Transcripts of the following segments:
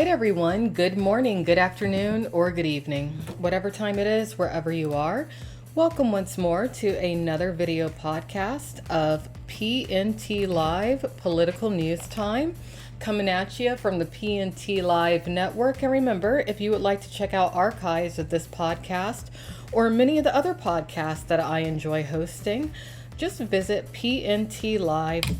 right, everyone. Good morning, good afternoon, or good evening. Whatever time it is, wherever you are. Welcome once more to another video podcast of PNT Live Political News Time, coming at you from the PNT Live Network. And remember, if you would like to check out archives of this podcast or many of the other podcasts that I enjoy hosting, just visit pntlive.net.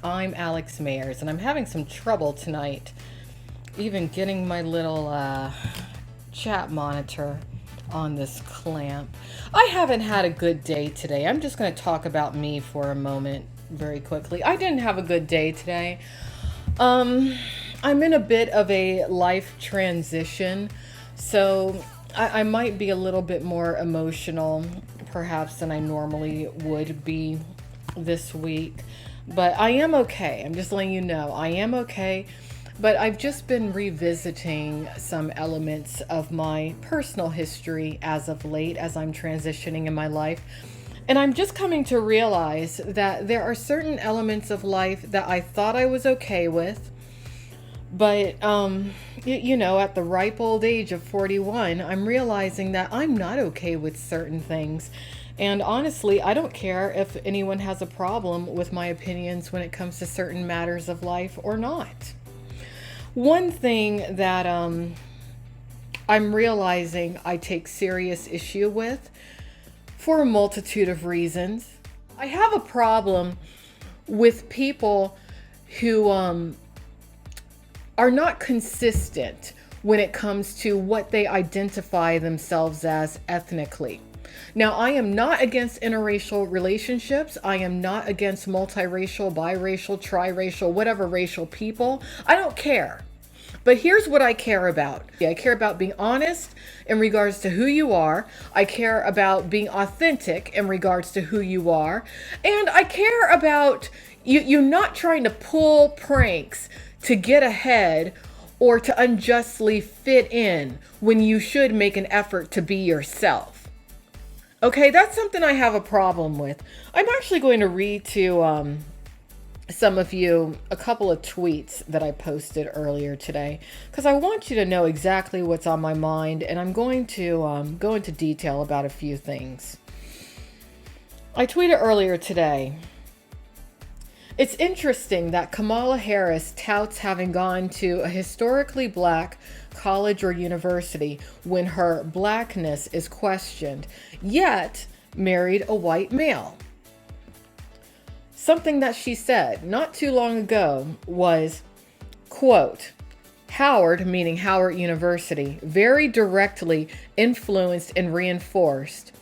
I'm Alex Mayers, and I'm having some trouble tonight even getting my little chat monitor on this clamp. I haven't had a good day today. I'm just going to talk about me for a moment very quickly. I didn't have a good day today. I'm in a bit of a life transition, so I might be a little bit more emotional perhaps than I normally would be this week, but I am okay. I'm just letting you know I am okay. But I've just been revisiting some elements of my personal history as of late as I'm transitioning in my life. And I'm just coming to realize that there are certain elements of life that I thought I was okay with. But, you know, at the ripe old age of 41, I'm realizing that I'm not okay with certain things. And honestly, I don't care if anyone has a problem with my opinions when it comes to certain matters of life or not. One thing that I'm realizing I take serious issue with for a multitude of reasons. I have a problem with people who are not consistent when it comes to what they identify themselves as ethnically. Now, I am not against interracial relationships. I am not against multiracial, biracial, triracial, whatever racial people. I don't care. But here's what I care about. I care about being honest in regards to who you are. I care about being authentic in regards to who you are. And I care about you not trying to pull pranks to get ahead or to unjustly fit in when you should make an effort to be yourself. Okay, that's something I have a problem with. I'm actually going to read to some of you a couple of tweets that I posted earlier today because I want you to know exactly what's on my mind, and I'm going to go into detail about a few things. I tweeted earlier today, it's interesting that Kamala Harris touts having gone to a historically black college or university when her blackness is questioned, yet married a white male. Something that she said not too long ago was, quote, Howard, meaning Howard University, very directly influenced and reinforced,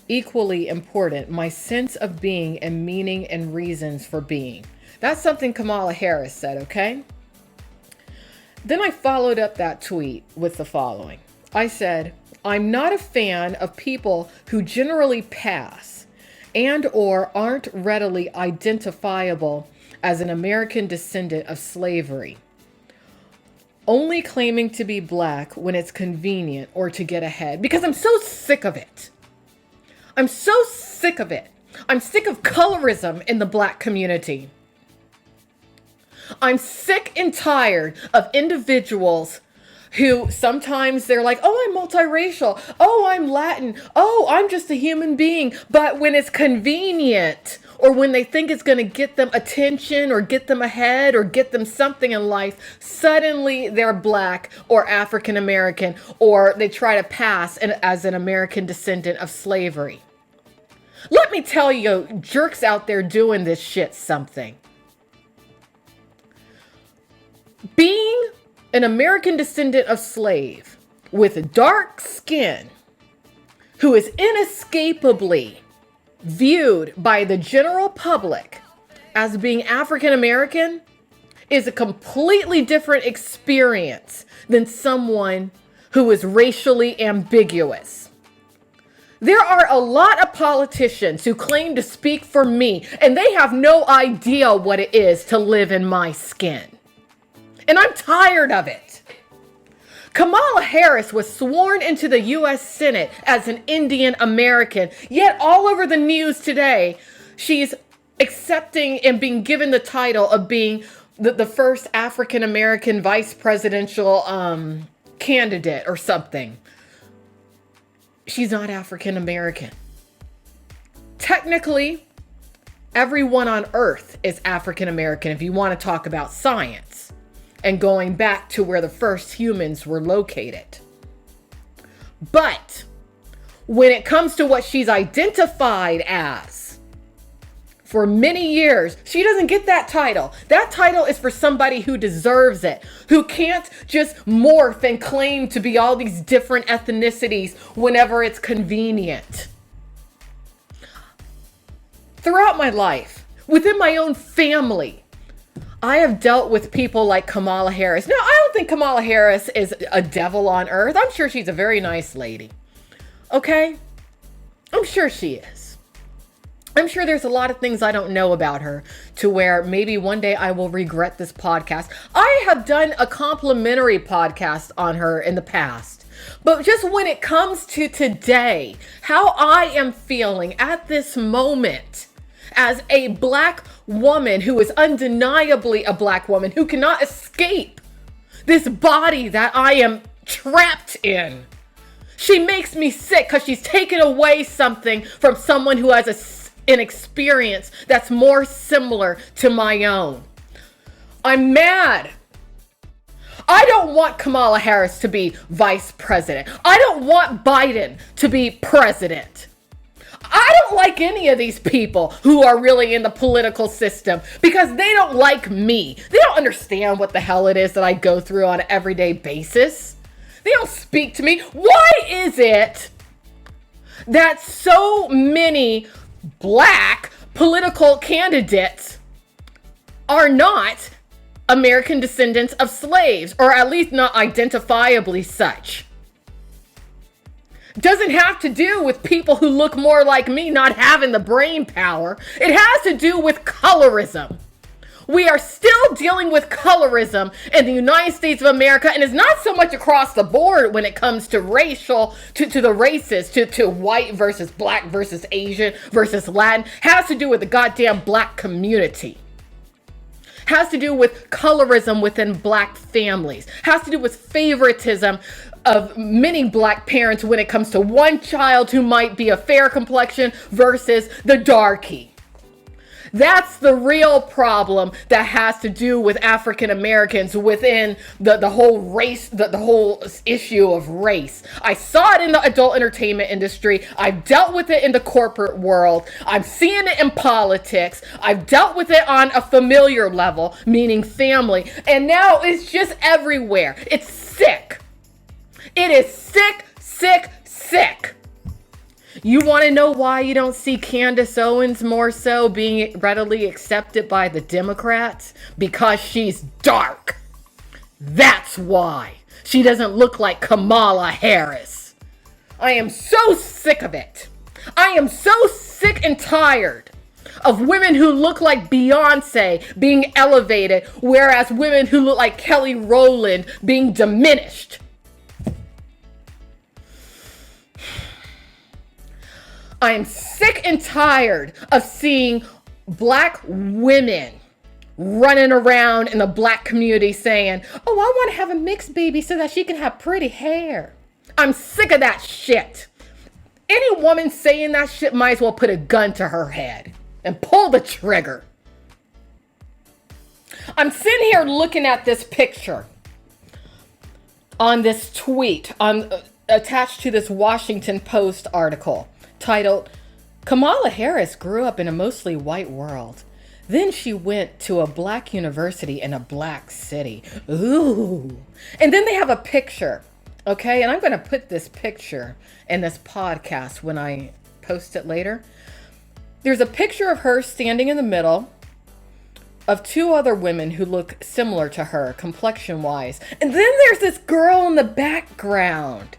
equally important, my sense of being and meaning and reasons for being. That's something Kamala Harris said, okay? Then I followed up that tweet with the following. I said, I'm not a fan of people who generally pass and or aren't readily identifiable as an American descendant of slavery, only claiming to be black when it's convenient or to get ahead, because I'm so sick of it. I'm so sick of it. I'm sick of colorism in the black community. I'm sick and tired of individuals who sometimes they're like, oh, I'm multiracial. Oh, I'm Latin. Oh, I'm just a human being. But when it's convenient or when they think it's going to get them attention or get them ahead or get them something in life, suddenly they're black or African American, or they try to pass as an American descendant of slavery. Let me tell you, jerks out there doing this shit something. Being an American descendant of slave with dark skin who is inescapably viewed by the general public as being African American is a completely different experience than someone who is racially ambiguous. There are a lot of politicians who claim to speak for me, and they have no idea what it is to live in my skin. And I'm tired of it. Kamala Harris was sworn into the U.S. Senate as an Indian American, yet all over the news today, she's accepting and being given the title of being the first African American vice presidential candidate or something. She's not African American. Technically, everyone on Earth is African American if you want to talk about science and going back to where the first humans were located. But when it comes to what she's identified as, for many years, she doesn't get that title. That title is for somebody who deserves it, who can't just morph and claim to be all these different ethnicities whenever it's convenient. Throughout my life, within my own family, I have dealt with people like Kamala Harris. Now, I don't think Kamala Harris is a devil on earth. I'm sure she's a very nice lady. Okay? I'm sure she is. I'm sure there's a lot of things I don't know about her to where maybe one day I will regret this podcast. I have done a complimentary podcast on her in the past. But just when it comes to today, how I am feeling at this moment as a black woman who is undeniably a black woman who cannot escape this body that I am trapped in. She makes me sick because she's taken away something from someone who has an experience that's more similar to my own. I'm mad. I don't want Kamala Harris to be vice president. I don't want Biden to be president. I don't like any of these people who are really in the political system because they don't like me. They don't understand what the hell it is that I go through on an everyday basis. They don't speak to me. Why is it that so many black political candidates are not American descendants of slaves, or at least not identifiably such? Doesn't have to do with people who look more like me not having the brain power. It has to do with colorism. We are still dealing with colorism in the United States of America, and it's not so much across the board when it comes to racial, to the races, to white versus black versus Asian versus Latin. Has to do with the goddamn black community. Has to do with colorism within black families. Has to do with favoritism of many black parents when it comes to one child who might be a fair complexion versus the darkie. That's the real problem that has to do with African Americans within the whole race, the whole issue of race. I saw it in the adult entertainment industry. I've dealt with it in the corporate world. I'm seeing it in politics. I've dealt with it on a familiar level, meaning family. And now it's just everywhere. It's sick. It is sick, sick, sick. You want to know why you don't see Candace Owens more so being readily accepted by the Democrats? Because she's dark. That's why. She doesn't look like Kamala Harris. I am so sick of it. I am so sick and tired of women who look like Beyonce being elevated, whereas women who look like Kelly Rowland being diminished. I am sick and tired of seeing black women running around in the black community saying, oh, I want to have a mixed baby so that she can have pretty hair. I'm sick of that shit. Any woman saying that shit might as well put a gun to her head and pull the trigger. I'm sitting here looking at this picture on this tweet attached to this Washington Post article titled, Kamala Harris grew up in a mostly white world. Then she went to a black university in a black city. Ooh. And then they have a picture. Okay. And I'm going to put this picture in this podcast when I post it later. There's a picture of her standing in the middle of two other women who look similar to her complexion wise. And then there's this girl in the background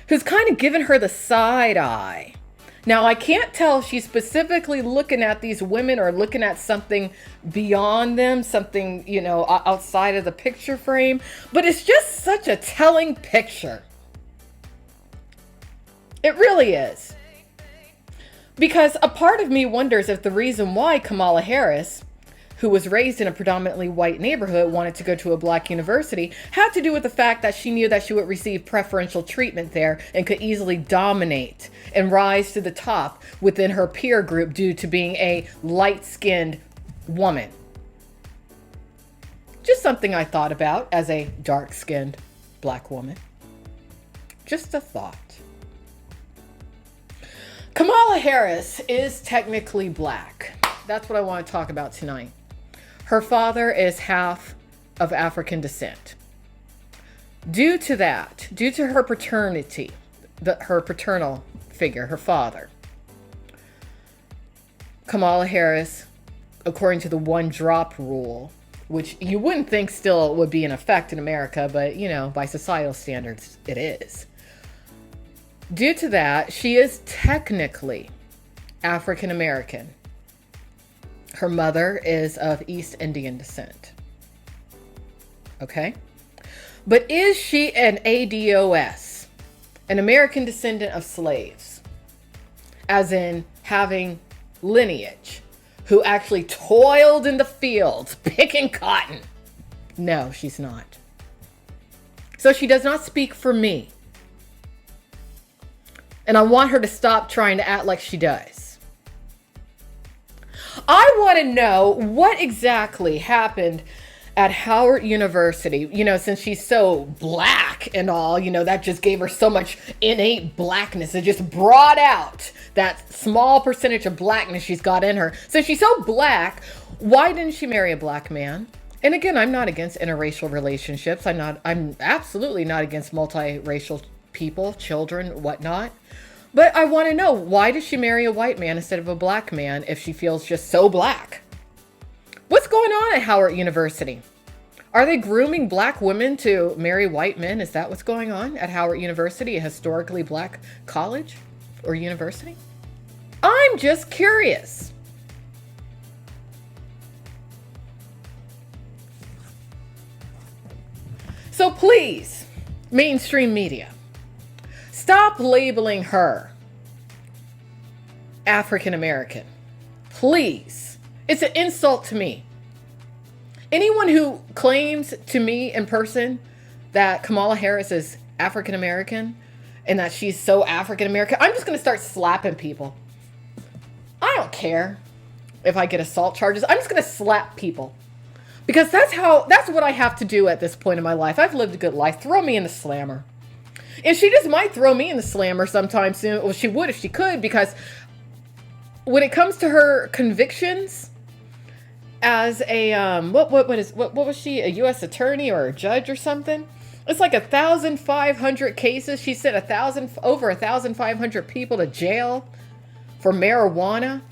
who's kind of giving her the side eye. Now, I can't tell if she's specifically looking at these women or looking at something beyond them, something, outside of the picture frame, but it's just such a telling picture. It really is. Because a part of me wonders if the reason why Kamala Harris, who was raised in a predominantly white neighborhood, wanted to go to a black university, had to do with the fact that she knew that she would receive preferential treatment there and could easily dominate and rise to the top within her peer group due to being a light-skinned woman. Just something I thought about as a dark-skinned black woman. Just a thought. Kamala Harris is technically black. That's what I want to talk about tonight. Her father is half of African descent. Due to that, due to her paternity, her paternal figure, her father, Kamala Harris, according to the one drop rule, which you wouldn't think still would be in effect in America, but you know, by societal standards, it is. Due to that, she is technically African American. Her mother is of East Indian descent. Okay? But is she an ADOS, an American descendant of slaves? As in having lineage, who actually toiled in the fields picking cotton? No, she's not. So she does not speak for me. And I want her to stop trying to act like she does. I want to know what exactly happened at Howard University. You know, since she's so black and all, you know, that just gave her so much innate blackness. It just brought out that small percentage of blackness she's got in her. Since she's so black, why didn't she marry a black man? And again, I'm not against interracial relationships. I'm absolutely not against multiracial people, children, whatnot. But I want to know, why did she marry a white man instead of a black man if she feels just so black? What's going on at Howard University? Are they grooming black women to marry white men? Is that what's going on at Howard University, a historically black college or university? I'm just curious. So please, mainstream media, stop labeling her African American. Please. It's an insult to me. Anyone who claims to me in person that Kamala Harris is African American and that she's so African American, I'm just going to start slapping people. I don't care if I get assault charges. I'm just going to slap people. Because that's what I have to do at this point in my life. I've lived a good life. Throw me in the slammer. And she just might throw me in the slammer sometime soon. Well, she would if she could, because when it comes to her convictions as a what was she, a U.S. attorney or a judge or something? It's like 1,500 cases. She sent over 1,500 people to jail for marijuana,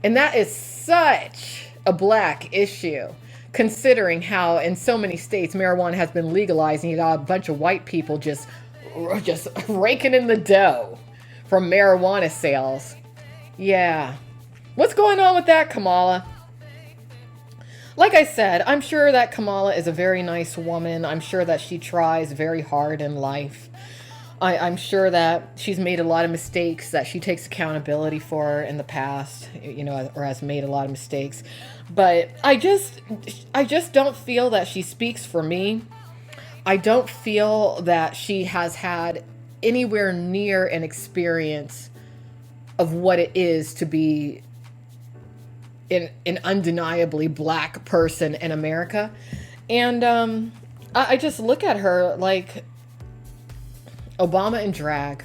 and that is such a black issue, considering how in so many states marijuana has been legalized, and you got a bunch of white people just raking in the dough from marijuana sales. Yeah. What's going on with that, Kamala? Like I said, I'm sure that Kamala is a very nice woman. I'm sure that she tries very hard in life. I'm sure that she's made a lot of mistakes that she takes accountability for in the past, you know, or has made a lot of mistakes. But I just don't feel that she speaks for me. I don't feel that she has had anywhere near an experience of what it is to be an undeniably black person in America. And I just look at her like Obama in drag.